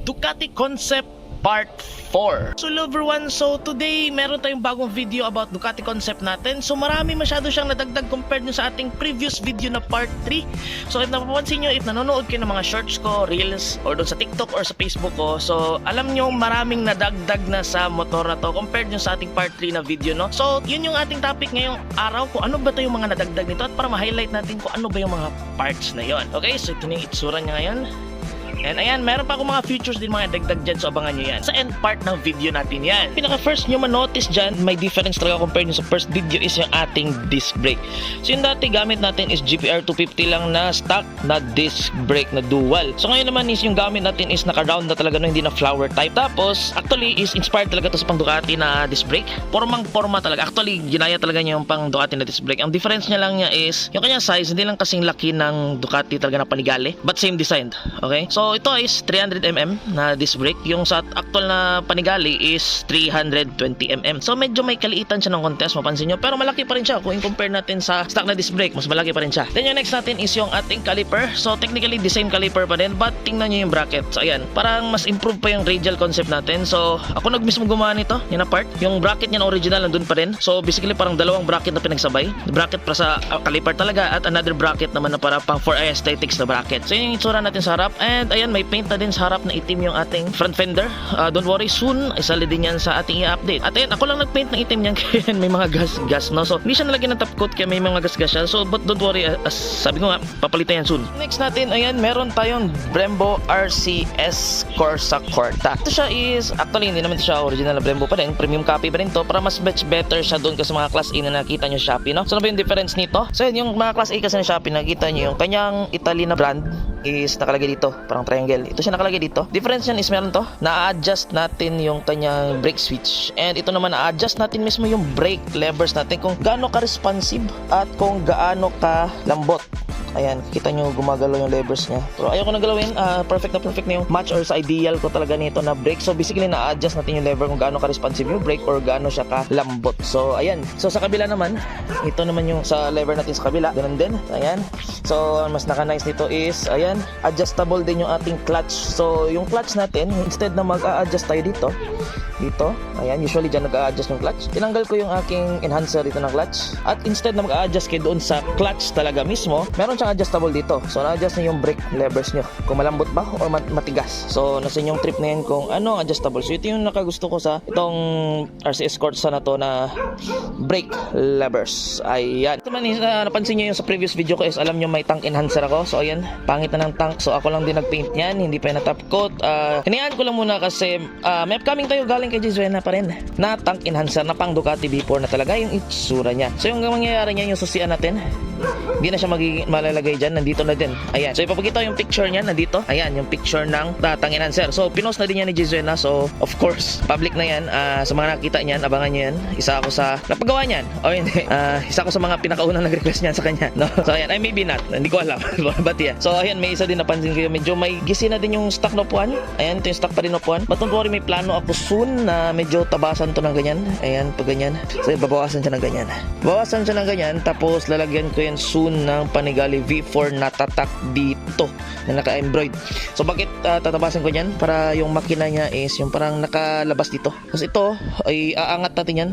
Ducati Concept Part 4. So Lover One, so today meron tayong bagong video about Ducati Concept natin. So marami masyado siyang nadagdag compared nyo sa ating previous video na Part 3. So if napapansin nyo, if nanonood kayo ng mga shorts ko, reels, or doon sa TikTok or sa Facebook ko, so alam nyo maraming nadagdag na sa motor na to compared nyo sa ating Part 3 na video, no? So yun yung ating topic ngayong araw, kung ano ba ito yung mga nadagdag nito at para ma-highlight natin kung ano ba yung mga parts na yon. Okay, so ito na yung itsura niya ngayon. And ayan, meron pa akong mga features din mga dagdag dyan, so abangan nyo yan. Sa end part ng video natin yan. Pinaka first nyo manotice dyan, may difference talaga compared nyo sa first video is yung ating disc brake. So yung dati gamit natin is GPR 250 lang na stock na disc brake na dual. So ngayon naman is yung gamit natin is naka-round na talaga, no, hindi na flower type. Tapos actually is inspired talaga to sa pang Ducati na disc brake. Pormang-porma talaga. Actually ginaya talaga niya yung pang Ducati na disc brake. Ang difference niya lang niya is yung kanyang size, hindi lang kasing laki ng Ducati talaga na Panigale, but same design. Okay? So ito is 300mm na disc brake. Yung sa actual na Panigale is 320mm. So medyo may kaliitan siya ng kontes, mapansin nyo. Pero malaki pa rin siya kung i-compare natin sa stock na disc brake. Mas malaki pa rin siya. Then yung next natin is yung ating caliper. So technically the same caliper pa din, but tingnan nyo yung bracket. So ayan, parang mas improve pa yung radial concept natin. So ako mismo gumawa nito, yun na part. Yung bracket niya na original nandun pa rin. So basically parang dalawang bracket na pinagsabay. Bracket para sa caliper talaga at another bracket naman na para pang for aesthetics na bracket. So yun yung itsura natin sa harap. And ayan, may paint na din sa harap na itim yung ating front fender. Don't worry, soon isali din yan sa ating i-update. At ayan, ako lang nagpaint ng itim yan kaya may mga gas, no? So hindi siya nalagyan ng top coat kaya may mga gas siya. So but don't worry, sabi ko nga, papalitan yan soon. Next natin, ayan, meron tayong Brembo RCS Corsa Corta. Ito siya is, actually hindi naman ito siya original na Brembo pa rin, premium copy pa rin to, para mas much better siya doon kasi mga class A na nakita nyo Shopee, no? So ano ba yung difference nito? So yun, yung mga class A kasi na Shopee, nakita nyo yung kanyang Italy na brand is nakalagay dito, parang triangle. Ito siya nakalagay dito. Difference yan is meron to, na-adjust natin yung kanyang brake switch. And ito naman, na-adjust natin mismo yung brake levers natin kung gaano ka-responsive at kung gaano ka-lambot. Ayan, kita nyo gumagalaw yung levers niya. Pero ayaw ko na galawin, perfect na yung match or sa ideal ko talaga nito na brake. So basically na-adjust natin yung lever kung gaano ka-responsive yung brake or gaano siya ka-lambot. So ayan, so sa kabila naman, ito naman yung sa lever natin sa kabila, ganun din. Ayan, so mas naka-nice nito is, ayan, adjustable din yung ating clutch. So yung clutch natin, instead na mag-a-adjust tayo dito, ayan, usually dyan nag-a-adjust yung clutch. Tinanggal ko yung aking enhancer dito ng clutch. At instead na mag-a-adjust kayo doon sa clutch talaga mismo, meron siyang adjustable dito. So na-adjust niyo yung brake levers nyo kung malambot ba o matigas. So nasa inyong trip na yan kung ano ang adjustable. So ito yung nakagusto ko sa itong RCS Corsa na to na brake levers. Ayan. Ito man, napansin nyo yung sa previous video ko is alam nyo may tank enhancer ako. So ayan, pangit na ng tank. So ako lang din nagpaint yan, hindi pa yung na-top coat. Hinayaan ko lang muna kasi may upcoming tayo galing kay Jesuena pa rin na tank enhancer na pang Ducati V4 na talaga yung itsura niya. So yung mangyayari niya, yung susian natin, hindi na siya malalagay dyan, nandito na din. Ayan, so ipapakita yung picture niya, nandito. Ayan, yung picture ng tank enhancer. So pinost na din yan ni Jesuena. So of course, public na yan. Sa mga nakita niyan, abangan nyo yan. Isa ako sa napagawa niyan. O hindi, isa ako sa mga pinakaunang nag-request niyan sa kanya, no? So ayan, ay maybe not, hindi ko alam. But yeah, so ayan, may isa din napansin ko, medyo may gisi na din yung stock na upuan. Ayan, ito yung stock pa rin upuan. But don't worry, may plano ako soon na medyo tabasan to ng ganyan. Ayan, pag ganyan. So babawasan siya ng ganyan. Bawasan siya ng ganyan, tapos lalagyan ko yan soon ng Panigale V4 na tatak dito na naka-embroid. So bakit tatabasan ko yan? Para yung makina niya is yung parang nakalabas dito. Kasi ito ay aangat natin yan,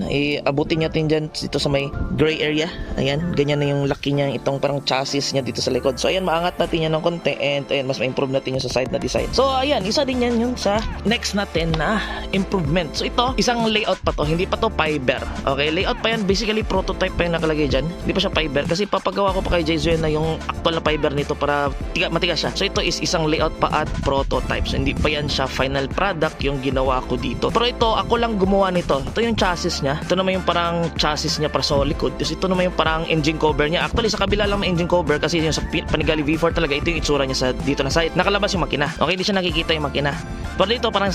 abutin natin dyan dito sa may gray area. Ayan, ganyan na yung laki niya, itong parang chassis niya dito sa likod. So ayan, maangat natin yan ng konti and ayan, mas ma-improve natin yung sa side na design. So ayan, isa din yan yung sa next natin na improvement. So ito, isang layout pa to, hindi pa to fiber. Okay, layout pa yan, basically prototype pa yung nakalagay dyan. Hindi pa siya fiber kasi papagawa ko pa kay Jesuena yung actual na fiber nito para matigas siya. So ito is isang layout pa at prototype. So hindi pa yan siya final product yung ginawa ko dito. Pero ito, ako lang gumawa nito. Ito yung chassis niya. Ito naman yung parang chassis niya para sa likod. Tapos ito naman yung parang engine cover niya. Actually sa kabila lang may engine cover kasi yung sa Panigale V4 talaga ito yung itsura niya sa dito na side. Nakalabas yung makina. Okay, hindi siya nakikita yung makina. Pero dito parang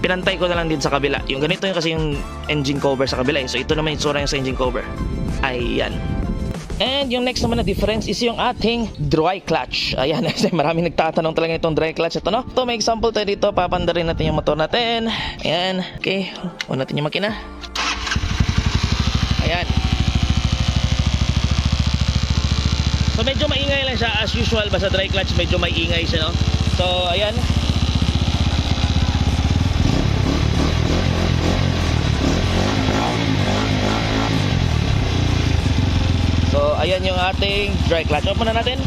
pinantay ko na lang din sa kabila. Yung ganito yung kasi yung engine cover sa kabila. So ito naman yung itsura niya sa engine cover. Ayan. And yung next naman na difference is yung ating dry clutch. Ayan, maraming nagtatanong talaga itong dry clutch. Ito, no? Ito, may example tayo dito. Papandarin natin yung motor natin. Ayan. Okay. Huwag natin yung makina. Ayan. So medyo maingay lang siya as usual. Basta dry clutch medyo maingay siya, no? So ayan. ayan yung ating dry clutch. Open na natin.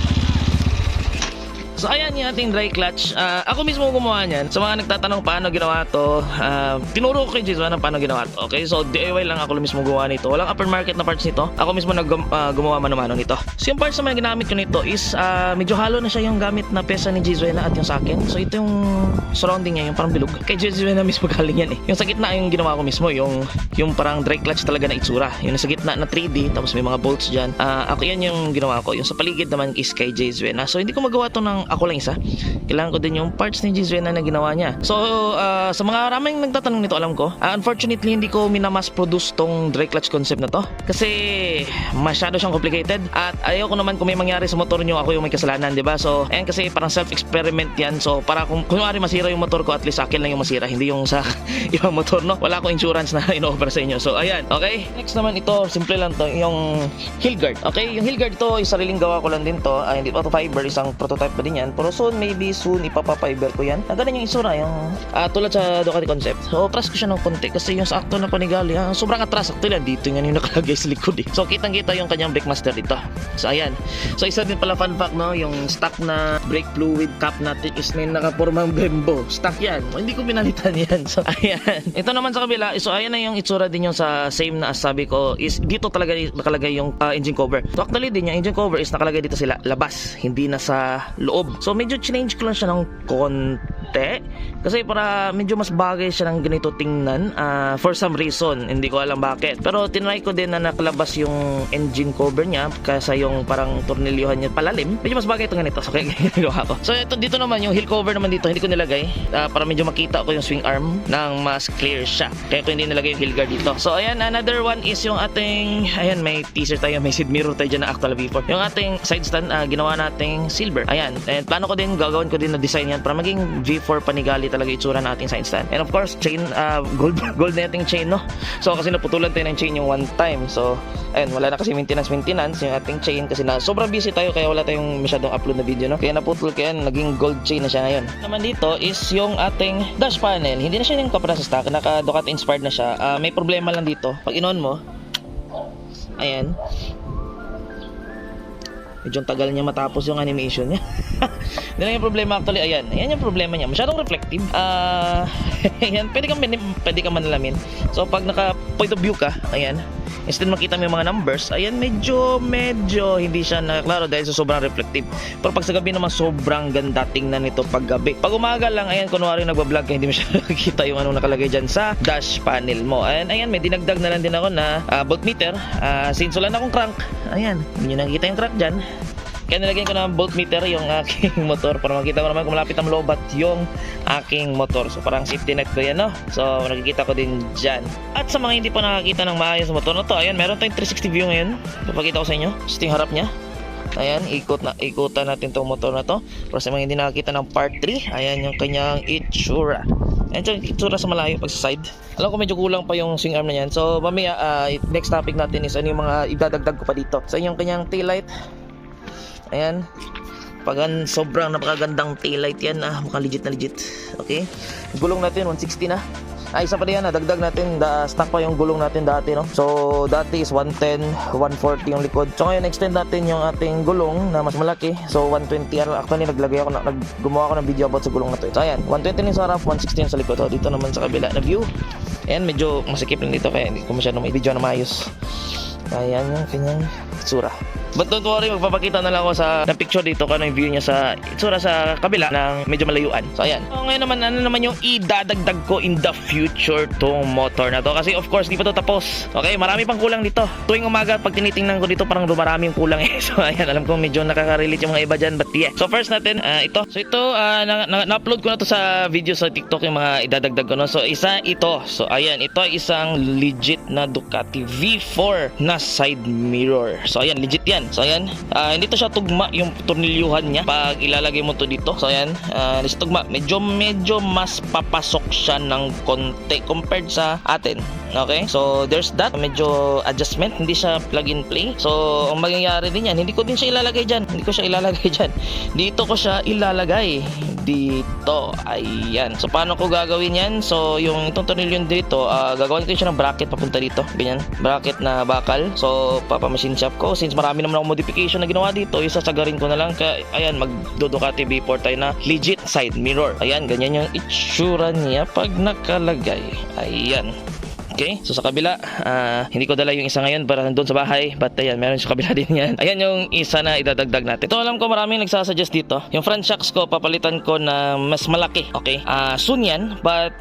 So ayan yung ating dry clutch. Ako mismo gumawa niyan. Sa mga nagtatanong paano ginawa to, tinuro ko kay Jason paano ginawa to. Okay, so DIY lang ako mismo gumawa nito. Walang aftermarket na parts nito. Ako mismo gumawa mano-mano nito. So yung parts naman na ginamit ko nito is medyo halo na siya yung gamit na pesa ni Jason at yung sa akin. So ito yung surrounding niya, yung parang bilog. Kay Jason na mismo galing yan eh. Yung sa gitna yung ginawa ko mismo, yung parang dry clutch talaga na itsura. Yung sa gitna na 3D, tapos may mga bolts dyan. Ako yan yung ginawa ko. Yung sa paligid naman is kay Jason. So hindi ko magawa to ng ako lang isa. Kailangan ko din yung parts ni Jason na ginawa niya. So sa mga maraming nagtatanong nito, alam ko, unfortunately hindi ko minamass produce tong dry clutch concept na to kasi masyado siyang complicated at ayaw ko naman kung may mangyari sa motor nyo, ako yung may kasalanan, di ba? So ayan, kasi parang self-experiment yan. So para kung kunwari masira yung motor ko, at least sa akin lang yung masira, hindi yung sa ibang motor, no? Wala akong insurance na ino-offer sa inyo. So ayan, okay? Next naman ito, simple lang to, yung heel guard. Okay, yung heel guard to, sariling gawa ko lang din to. Hindi pa to fiber, isang prototype pa din yan. Pero soon, maybe soon, ipapa-fiber ko yan. Ganun yung isura, yung tulad sa Ducati Concept. So, atras ko siya ng konti kasi yung sa Acto na Panigale, sobrang atras. Actually, dito nga yung nakalagay sa likod eh. So, kitang-kita yung kanyang brake master dito. So, ayan. So, isa din pala fun fact, no? Yung stock na brake fluid cap natin is may nakapormang Brembo. Stock yan. Hindi ko pinalitan yan. So, ayan. Ito naman sa kabila. So, ayan na yung itsura din yung sa same na sabi ko is dito talaga nakalagay yung engine cover. So, actually din yung engine cover is nakalagay dito sila labas, hindi na sa loob. So, medyo change ko lang siya ng konti kasi para medyo mas bagay siya ng ganito tingnan for some reason, hindi ko alam bakit, pero tinry ko din na nakalabas yung engine cover niya kaysa yung parang tornilyuhan niya palalim, medyo mas bagay ito ganito. So kaya ginagawa ko. So ito dito naman yung heel cover naman dito, hindi ko nilagay para medyo makita ko yung swing arm nang mas clear siya, kaya ko hindi nilagay yung heel guard dito. So ayan, another one is yung ating, ayan, may teaser tayo, may side mirror tayo dyan na actual V4. Yung ating side stand, ginawa nating silver. Ayan, and plano ko din, gagawin ko din na design yan para maging V4 Panigale talaga itsura nating side stand. And of course, chain, gold na ating chain, no? So kasi naputulan tayo ng chain yung one time. So ayun, wala na kasi maintenance yung ating chain kasi na sobrang busy tayo kaya wala tayong masyadong upload na video, no? Kaya naputol, kaya naging gold chain na siya ngayon. Naman dito is yung ating dash panel. Hindi na siya yung kapra sa stock, naka Ducati inspired na siya. May problema lang dito. Pag in-on mo, ayan, medyo tagal niya matapos yung animation niya. Hindi lang yung problema actually. Ayan yung problema niya, masyadong reflective. Ayan, pwede ka manalamin. So pag naka point of view ka, ayan, instead makita mo yung mga numbers, ayan, medyo hindi siya naklaro dahil sa sobrang reflective. Pero pag sa gabi naman, sobrang ganda tingnan nito pag gabi. Pag umaga lang, ayan, kunwari nagbablog ka, hindi mo siya nakikita yung anong nakalagay dyan sa dash panel mo. Ayan, may dinagdag na lang din ako na voltmeter. Since wala na akong crank, ayan, hindi nyo nakikita yung crank dyan. Kaya nilagyan ko ng voltmeter yung aking motor para makita ko naman kung malapit ang lobat yung aking motor. So parang safety net ko yan, no? So nakikita ko din dyan. At sa mga hindi pa nakakita ng maayos sa motor na to, ayan, meron tayong 360 view ngayon. Papakita ko sa inyo. Just yung harap niya. Ayan, ikutan natin tong motor na to. Pero sa mga hindi nakakita ng part 3, ayan yung kanyang itsura. Ayan yung itsura sa malayo pag sa side. Alam ko medyo kulang pa yung swing arm na yan. So mamaya, next topic natin is ano yung mga idadagdag ko pa dito. So yung kanyang taillight. Ayan, sobrang napakagandang taillight yan, mukhang legit na legit. Okay, gulong natin 160 na. Isa pa yan, dagdag natin, stock pa yung gulong natin dati, no? So dati is 110, 140 yung likod. So ngayon extend natin yung ating gulong na mas malaki. So 120, actually gumawa ko ng video about sa gulong na to. So ayan, 120 yung sa harap, 160 yung sa likod. So dito naman sa kabila na view, ayan, medyo masikip lang dito kaya hindi ko masyadong may video na maayos. Ayan yung kanyang itsura. But don't worry, magpapakita na lang ako ng picture dito kung ano yung view niya sa itsura sa kabila ng medyo malayuan. So ayan. So ngayon naman, ano naman yung idadagdag ko in the future tong motor na to. Kasi of course, di pa to tapos. Okay, marami pang kulang dito. Tuwing umaga, pag tinitingnan ko dito, parang dumarami yung kulang eh. So ayan, alam ko medyo nakaka-relate yung mga iba dyan. But yeah. So first natin, ito. So ito, na-upload ko na to sa video sa TikTok yung mga idadagdag ko, no? So isa ito. So ayan, ito ay isang legit na Ducati V4 na side mirror. So ayan, legit yan. So ayan, hindi to siya tugma yung tornilyuhan niya pag ilalagay mo to dito. So ayan, hindi siya tugma, medyo mas papasok siya ng konti compared sa atin. Okay, so there's that, medyo adjustment, hindi siya plug and play. So ang mangyayari din yan, hindi ko siya ilalagay dyan dito ko siya ilalagay dito. Ayan, so paano ko gagawin yan? So yung itong tornilyo dito, gagawin ko siya ng bracket papunta dito, ganyan, bracket na bakal. So papamachine shop ko, since marami naman na modification na ginawa dito, isasagarin ko na lang ayan, magdo-Ducati B4 tayo na legit side mirror. Ayan, ganyan yung itsura niya pag nakalagay. Ayan. Okay, so sa kabila, hindi ko dala yung isa ngayon para nandun sa bahay, but ayan, meron sa kabila din yan. Ayan yung isa na idadagdag natin. Ito, alam ko maraming nagsasuggest dito. Yung front shocks ko, papalitan ko na mas malaki. Okay, soon yan, but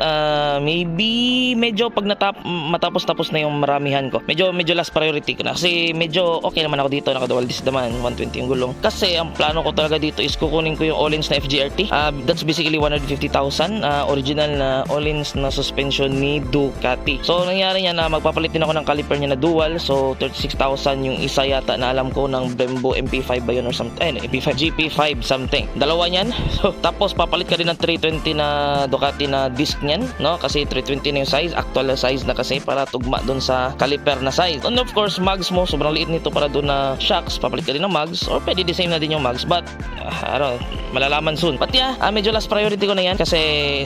maybe medyo pag matapos-tapos na yung maramihan ko, medyo last priority ko na. Kasi medyo okay naman ako dito, naka-dual disc naman, 120 yung gulong. Kasi ang plano ko talaga dito is kukunin ko yung Öhlins na FGRT. That's basically 150,000 original na Öhlins na suspension ni Ducati. So nangyari niya na magpapalit din ako ng caliper niya na dual, so 36,000 yung isa yata na alam ko ng Brembo MP5 ba yun or something, MP5 GP5 something, dalawa niyan. So tapos papalit ka din ng 320 na Ducati na disc niyan, no, kasi 320 na yung size, actual na size na kasi para tugma doon sa caliper na size. And of course mags mo, sobrang liit nito para doon na shocks, papalit ka din ng mags, or pwede the same na din yung mags, but malalaman soon. But yeah, medyo last priority ko na yan kasi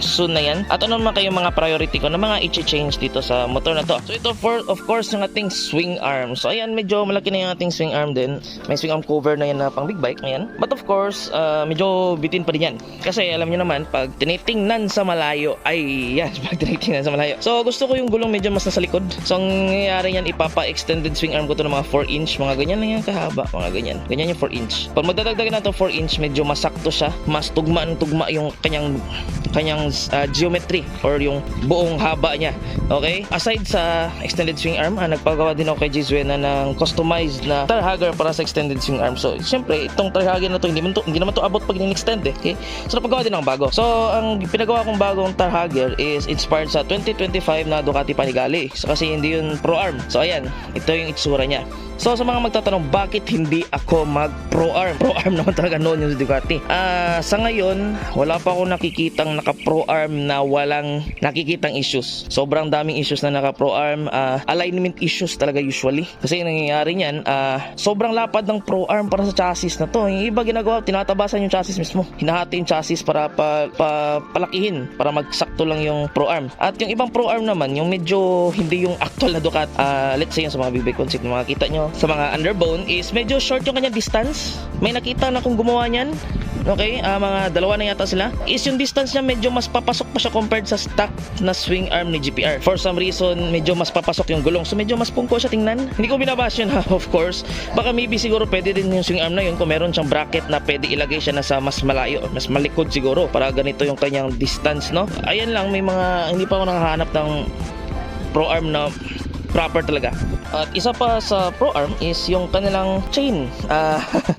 soon na yan. At ano naman kayong mga priority ko na mga i-change dito sa motor na to. So ito of course yung ating swing arm. So ayan, medyo malaki na yung ating swing arm din. May swing arm cover na yan na pang big bike. Ayan. But of course, medyo bitin pa din yan. Kasi alam nyo naman, pag tinitingnan sa malayo, pag tinitingnan sa malayo. So gusto ko yung gulong medyo mas nasa likod. So ang nangyayari yan, ipapa-extended swing arm ko to ng mga 4 inch. Mga ganyan lang yan kahaba. Mga ganyan. Ganyan yung 4 inch. Pag magdadagdagan na to 4 inch, medyo masakto siya. Mas tugma yung kanyang geometry or yung buong haba niya. Okay? Aside sa extended swing arm, nagpagawa din ako kay Jizuena ng customized na tar hugger para sa extended swing arm. So, syempre, itong tar hugger na to, hindi naman to abot pag in-extend Okay? So, napagawa din ako bago. So, ang pinagawa kong bagong tar hugger is inspired sa 2025 na Ducati Panigale. So, kasi hindi yun pro arm. So, ayan. Ito yung itsura niya. So sa mga magtatanong, bakit hindi ako mag pro arm? Pro arm naman talaga noon yung Ducati. Sa ngayon, wala pa ako nakikitang naka pro arm na walang nakikitang issues. Sobrang daming issues na naka pro arm. Alignment issues talaga usually. Kasi yung nangyayari niyan, sobrang lapad ng pro arm para sa chassis na to. Yung iba ginagawa, tinatabasan yung chassis mismo. Hinahati yung chassis para palakihin, para magsakto lang yung pro arm. At yung ibang pro arm naman, yung medyo hindi yung actual na Ducati, let's say yung sa mga big bike concept na makikita nyo sa mga underbone is medyo short yung kanyang distance. May nakita na kung gumawa niyan. Okay, mga dalawa na yata sila. Is yung distance niya medyo mas papasok pa siya compared sa stock na swing arm ni GPR. For some reason, medyo mas papasok yung gulong. So medyo mas pungko siya tingnan. Hindi ko binabash yun of course. Baka maybe siguro pwede din yung swing arm na yun kung meron siyang bracket na pwede ilagay siya na sa mas malayo, mas malikod siguro para ganito yung kanyang distance, no? Ayan lang, may mga hindi pa ako nakahanap ng pro arm na proper talaga. At isa pa sa pro arm is yung kanilang chain.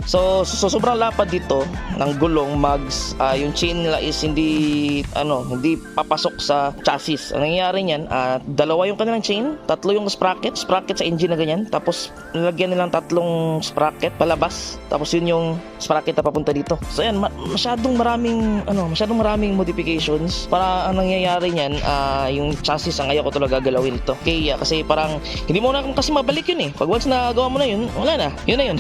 So sobrang lapad dito ng gulong mags. Yung chain nila is hindi papasok sa chassis. Ang nangyayari niyan, dalawa yung kanilang chain, tatlo yung sprocket sa engine na ganyan. Tapos nilagyan nilang tatlong sprocket palabas. Tapos yun yung sprocket na papunta dito. So ayan, masyadong maraming modifications para ang nangyayari niyan, yung chassis ang ayaw ko talaga galawin ito. Kaya kasi parang hindi mo na kasi mabalik yun pag once na gawa mo na yun, wala na, yun na yun.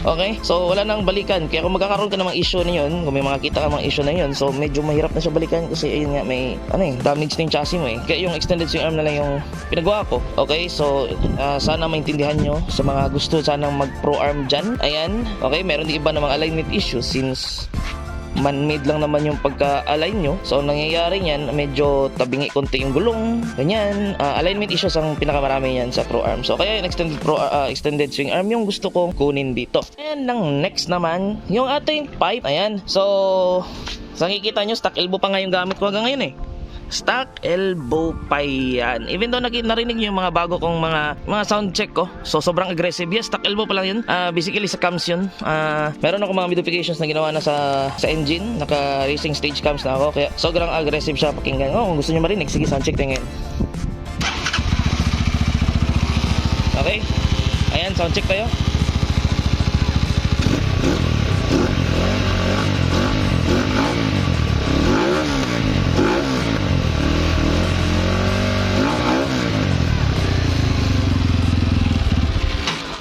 Okay, so wala nang balikan. Kaya kung magkakaroon ka ng mga issue na yun, kung may makakita ka mga issue na yun, so medyo mahirap na siya balikan kasi ayun nga, may damage na yung chassis mo Kaya yung extended swing arm na lang yung pinagawa ko. Okay, so sana maintindihan nyo sa mga gusto sanang mag pro arm dyan. Ayan, okay, meron din iba na mga alignment issues since man-made lang naman yung pagka-align nyo. So, nangyayari niyan, medyo tabingi konti yung gulong. Ganyan. Alignment issues ang pinakamarami yan sa pro arm. So, kaya yung extended swing arm yung gusto kong kunin dito. And ang next naman, yung ating pipe. Ayan. So, nakikita nyo, stock elbow pa nga yung gamit ko hanggang ngayon stock elbow pa yan. Even though narinig nyo yung mga bago kong mga sound check ko, so sobrang aggressive. Yes, stock elbow pa lang yun. Basically sa cams yun. Meron ako mga modifications na ginawa na sa engine. Naka racing stage cams na ako, kaya sobrang aggressive siya pakinggan. Kung gusto nyo marinig, sige, sound check tingin. Okay, ayan, sound check tayo.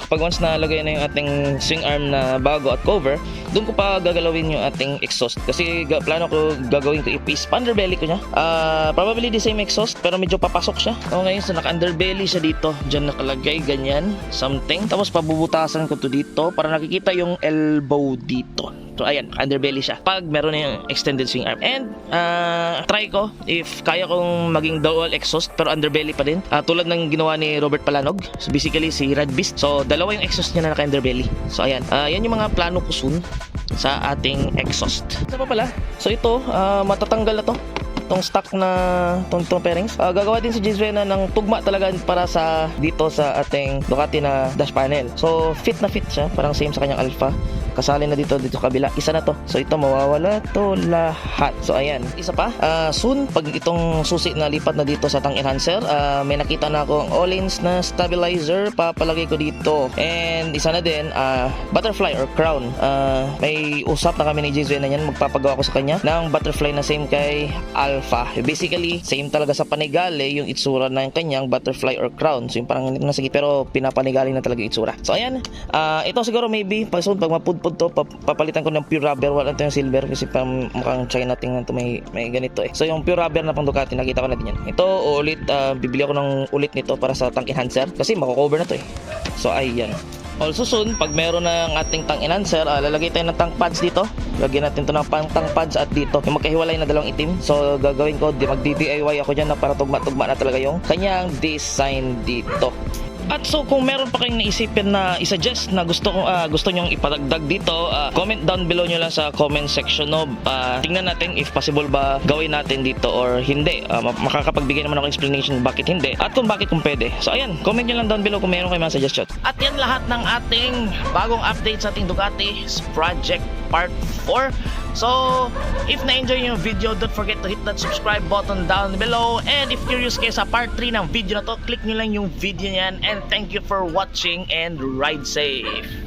Pag once nalagay na yung ating swing arm na bago at cover, doon ko pa gagalawin yung ating exhaust kasi plano ko gagawin ko is underbelly ko niya. Probably the same exhaust pero medyo papasok siya. So ngayon so naka-underbelly siya dito. Diyan nakalagay ganyan, something. Tapos pabubutasan ko to dito para nakikita yung elbow dito. So ayan, underbelly siya. Pag meron na yung extended swing arm. And try ko if kaya kong maging dual exhaust pero underbelly pa din. Tulad ng ginawa ni Robert Palanog. So basically si Red Beast. So dalawa yung exhaust niya na naka-underbelly. So ayan, yan yung mga plano ko soon sa ating exhaust. Isa pa pala. So ito, matatanggal na to. Itong stock na itong pairings. Gagawa din si Jezrena ng tugma talaga para sa dito sa ating Ducati na dash panel. So fit na fit siya, parang same sa kanyang Alpha. Kasali na dito kabila. Isa na to. So ito mawawala to lahat. So ayan. Isa pa. Soon pag itong susi na lipat na dito sa tang enhancer, may nakita na akong Öhlins na stabilizer. Papalagay ko dito. And isa na din butterfly or crown. May usap na kami ni Jezrena niyan. Magpapagawa ko sa kanya ng butterfly na same kay Alpha. Basically, same talaga sa Panigale yung itsura ng kanyang butterfly or crown. So yung parang nasa pero pinapanigale na talaga yung itsura. So ayan. Ito siguro maybe pag mapudpud to papalitan ko ng pure rubber, wala ito yung silver kasi mukhang China tingnan to may ganito eh. So yung pure rubber na pang Ducati nakita ko na din yan. Ito ulit bibili ako ng ulit nito para sa tank enhancer kasi mako-cover na to eh. So ayan. Also soon, pag meron ng ating tank enhancer, lalagay tayo ng tank pads dito. Lagyan natin to ng tank pads at dito. Yung magkahiwalay na dalawang itim. So gagawin ko, mag-DIY ako dyan na para tugma-tugma na talaga yung kanyang design dito. At so kung meron pa kayong naisipin na i-suggest na gusto nyong ipadagdag dito, comment down below nyo lang sa comment section, no? Tingnan natin if possible ba gawin natin dito or hindi. Makakapagbigay naman ako explanation bakit hindi at kung bakit kung pwede. So ayan, comment nyo lang down below kung meron kayong mga suggestion. At yan lahat ng ating bagong update sa ating Ducati Project Part 4. So, if na-enjoy nyo yung video, don't forget to hit that subscribe button down below. And if curious kayo sa part 3 ng video na to, click nyo lang yung video niyan. And thank you for watching and ride safe!